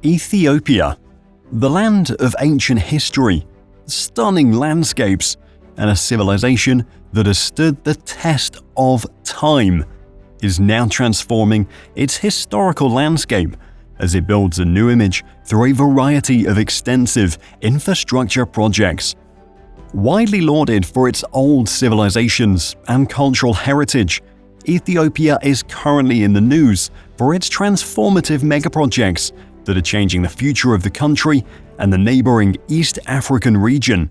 Ethiopia, the land of ancient history, stunning landscapes, and a civilization that has stood the test of time, is now transforming its historical landscape as it builds a new image through a variety of extensive infrastructure projects. Widely lauded for its old civilizations and cultural heritage, Ethiopia is currently in the news for its transformative megaprojects that are changing the future of the country and the neighboring East African region.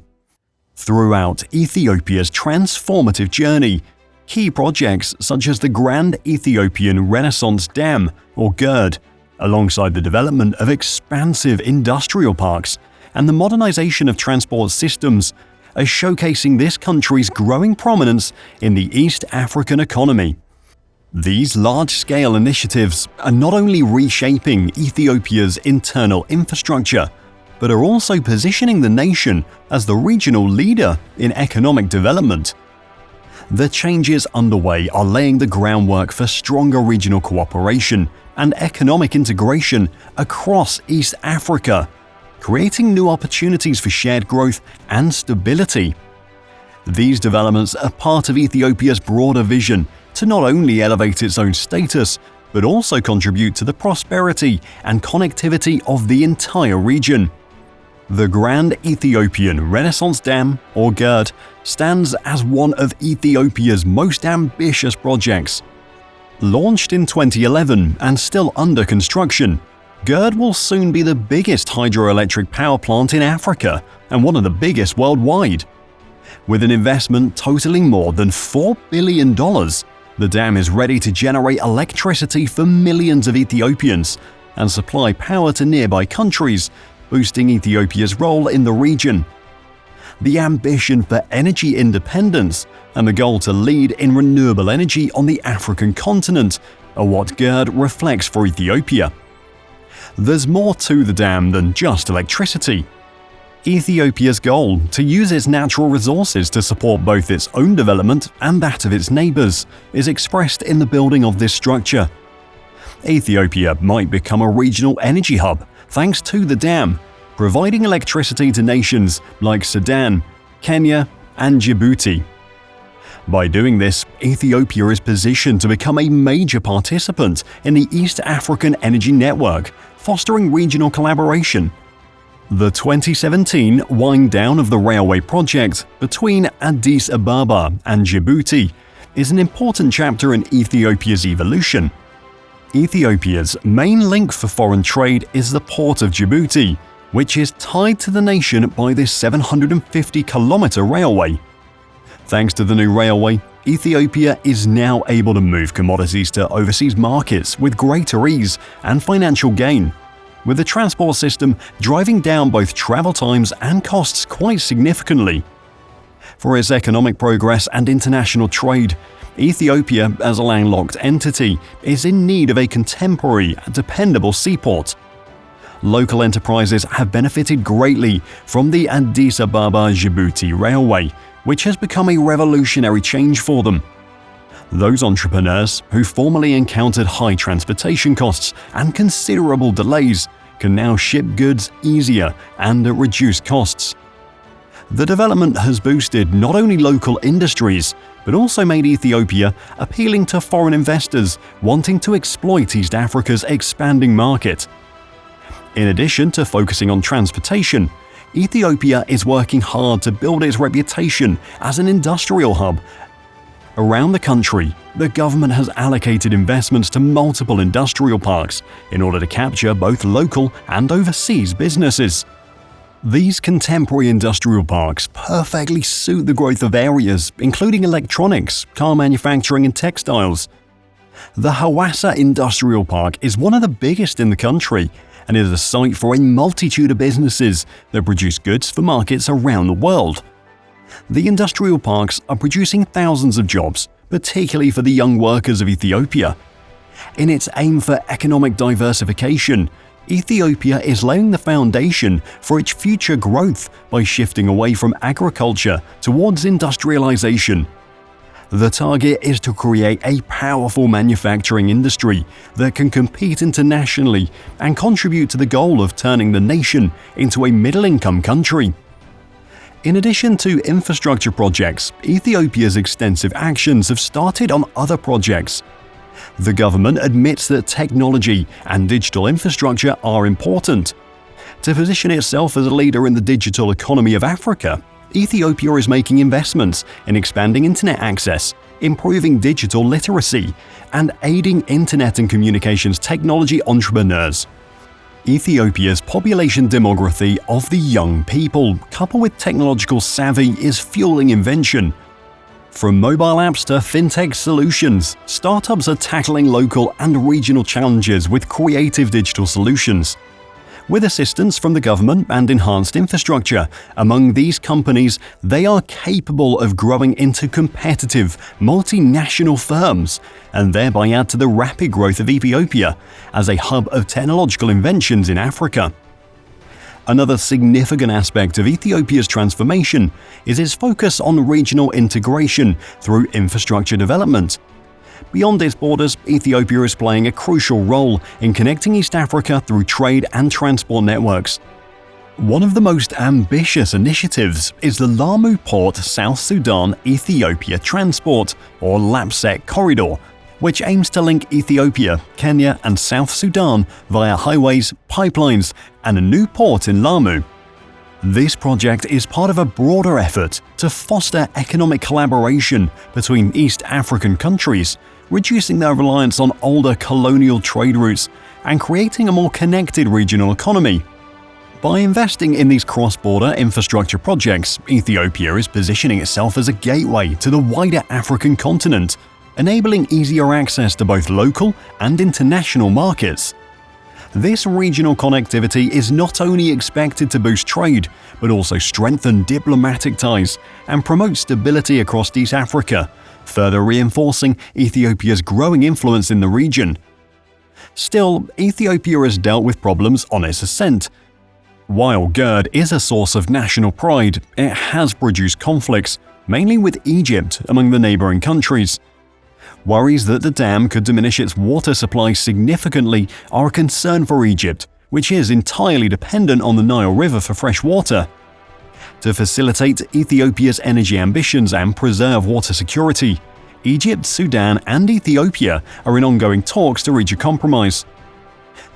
Throughout Ethiopia's transformative journey, key projects such as the Grand Ethiopian Renaissance Dam, or GERD, alongside the development of expansive industrial parks and the modernization of transport systems, are showcasing this country's growing prominence in the East African economy. These large-scale initiatives are not only reshaping Ethiopia's internal infrastructure, but are also positioning the nation as the regional leader in economic development. The changes underway are laying the groundwork for stronger regional cooperation and economic integration across East Africa, creating new opportunities for shared growth and stability. These developments are part of Ethiopia's broader vision to not only elevate its own status, but also contribute to the prosperity and connectivity of the entire region. The Grand Ethiopian Renaissance Dam, or GERD, stands as one of Ethiopia's most ambitious projects. Launched in 2011 and still under construction, GERD will soon be the biggest hydroelectric power plant in Africa and one of the biggest worldwide. With an investment totaling more than $4 billion, the dam is ready to generate electricity for millions of Ethiopians and supply power to nearby countries, boosting Ethiopia's role in the region. The ambition for energy independence and the goal to lead in renewable energy on the African continent are what GERD reflects for Ethiopia. There's more to the dam than just electricity. Ethiopia's goal to use its natural resources to support both its own development and that of its neighbors is expressed in the building of this structure. Ethiopia might become a regional energy hub thanks to the dam, providing electricity to nations like Sudan, Kenya, and Djibouti. By doing this, Ethiopia is positioned to become a major participant in the East African energy network, fostering regional collaboration. The 2017 wind-down of the railway project between Addis Ababa and Djibouti is an important chapter in Ethiopia's evolution. Ethiopia's main link for foreign trade is the port of Djibouti, which is tied to the nation by this 750-kilometer railway. Thanks to the new railway, Ethiopia is now able to move commodities to overseas markets with greater ease and financial gain, with the transport system driving down both travel times and costs quite significantly. For its economic progress and international trade, Ethiopia, as a landlocked entity, is in need of a contemporary and dependable seaport. Local enterprises have benefited greatly from the Addis Ababa-Djibouti Railway, which has become a revolutionary change for them. Those entrepreneurs who formerly encountered high transportation costs and considerable delays can now ship goods easier and at reduced costs. The development has boosted not only local industries, but also made Ethiopia appealing to foreign investors wanting to exploit East Africa's expanding market. In addition to focusing on transportation, Ethiopia is working hard to build its reputation as an industrial hub. Around the country, the government has allocated investments to multiple industrial parks in order to capture both local and overseas businesses. These contemporary industrial parks perfectly suit the growth of areas including electronics, car manufacturing, and textiles. The Hawassa Industrial Park is one of the biggest in the country and is a site for a multitude of businesses that produce goods for markets around the world. The industrial parks are producing thousands of jobs, particularly for the young workers of Ethiopia. In its aim for economic diversification, Ethiopia is laying the foundation for its future growth by shifting away from agriculture towards industrialization. The target is to create a powerful manufacturing industry that can compete internationally and contribute to the goal of turning the nation into a middle-income country. In addition to infrastructure projects, Ethiopia's extensive actions have started on other projects. The government admits that technology and digital infrastructure are important. To position itself as a leader in the digital economy of Africa, Ethiopia is making investments in expanding internet access, improving digital literacy, and aiding internet and communications technology entrepreneurs. Ethiopia's population demography of the young people, coupled with technological savvy, is fueling invention. From mobile apps to fintech solutions, startups are tackling local and regional challenges with creative digital solutions. With assistance from the government and enhanced infrastructure, among these companies, they are capable of growing into competitive, multinational firms, and thereby add to the rapid growth of Ethiopia as a hub of technological inventions in Africa. Another significant aspect of Ethiopia's transformation is its focus on regional integration through infrastructure development. Beyond its borders, Ethiopia is playing a crucial role in connecting East Africa through trade and transport networks. One of the most ambitious initiatives is the Lamu Port South Sudan-Ethiopia Transport, or LAPSEC Corridor, which aims to link Ethiopia, Kenya, and South Sudan via highways, pipelines, and a new port in Lamu. This project is part of a broader effort to foster economic collaboration between East African countries, reducing their reliance on older colonial trade routes and creating a more connected regional economy. By investing in these cross-border infrastructure projects, Ethiopia is positioning itself as a gateway to the wider African continent, enabling easier access to both local and international markets. This regional connectivity is not only expected to boost trade, but also strengthen diplomatic ties and promote stability across East Africa, further reinforcing Ethiopia's growing influence in the region. Still, Ethiopia has dealt with problems on its ascent. While GERD is a source of national pride, it has produced conflicts, mainly with Egypt, among the neighboring countries. Worries that the dam could diminish its water supply significantly are a concern for Egypt, which is entirely dependent on the Nile River for fresh water. To facilitate Ethiopia's energy ambitions and preserve water security, Egypt, Sudan, and Ethiopia are in ongoing talks to reach a compromise.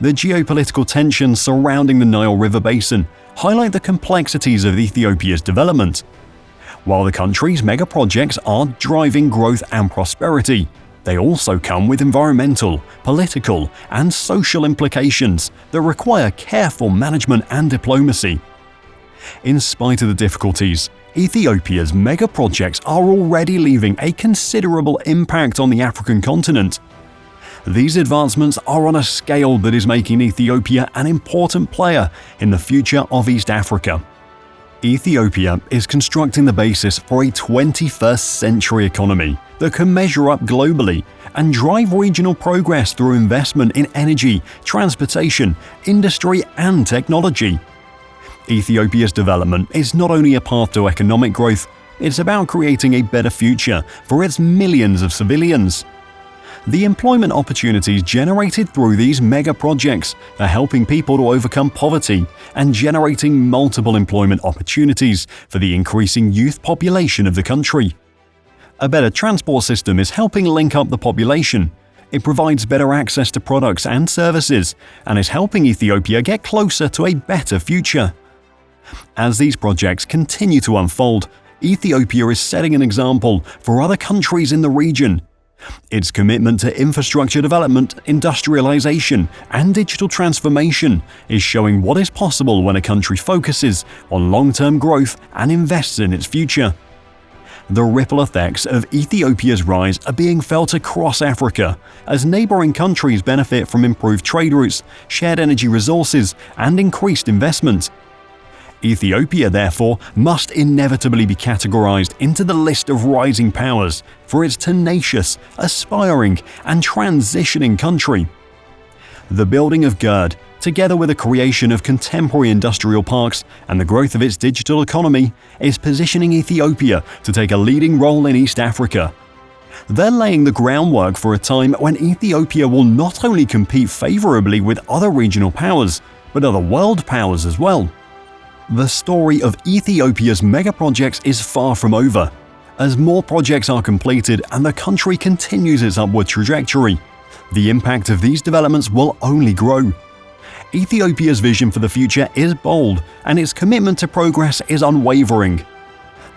The geopolitical tensions surrounding the Nile River basin highlight the complexities of Ethiopia's development. While the country's mega projects are driving growth and prosperity, they also come with environmental, political, and social implications that require careful management and diplomacy. In spite of the difficulties, Ethiopia's mega projects are already leaving a considerable impact on the African continent. These advancements are on a scale that is making Ethiopia an important player in the future of East Africa. Ethiopia is constructing the basis for a 21st century economy that can measure up globally and drive regional progress through investment in energy, transportation, industry, and technology. Ethiopia's development is not only a path to economic growth, it's about creating a better future for its millions of civilians. The employment opportunities generated through these mega projects are helping people to overcome poverty and generating multiple employment opportunities for the increasing youth population of the country. A better transport system is helping link up the population. It provides better access to products and services and is helping Ethiopia get closer to a better future. As these projects continue to unfold, Ethiopia is setting an example for other countries in the region. Its commitment to infrastructure development, industrialization, and digital transformation is showing what is possible when a country focuses on long-term growth and invests in its future. The ripple effects of Ethiopia's rise are being felt across Africa as neighboring countries benefit from improved trade routes, shared energy resources, and increased investment. Ethiopia, therefore, must inevitably be categorized into the list of rising powers for its tenacious, aspiring, and transitioning country. The building of GERD, together with the creation of contemporary industrial parks and the growth of its digital economy, is positioning Ethiopia to take a leading role in East Africa, They're laying the groundwork for a time when Ethiopia will not only compete favorably with other regional powers, but other world powers as well. The story of Ethiopia's megaprojects is far from over. As more projects are completed and the country continues its upward trajectory, the impact of these developments will only grow. Ethiopia's vision for the future is bold, and its commitment to progress is unwavering.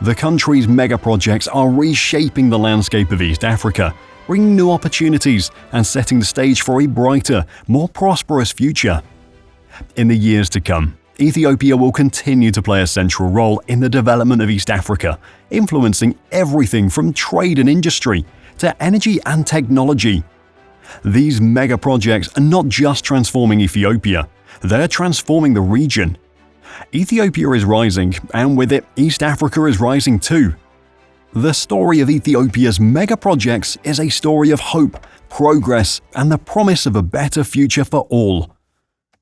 The country's megaprojects are reshaping the landscape of East Africa, bringing new opportunities and setting the stage for a brighter, more prosperous future. In the years to come, Ethiopia will continue to play a central role in the development of East Africa, influencing everything from trade and industry to energy and technology. These mega projects are not just transforming Ethiopia, they're transforming the region. Ethiopia is rising, and with it, East Africa is rising too. The story of Ethiopia's mega projects is a story of hope, progress, and the promise of a better future for all.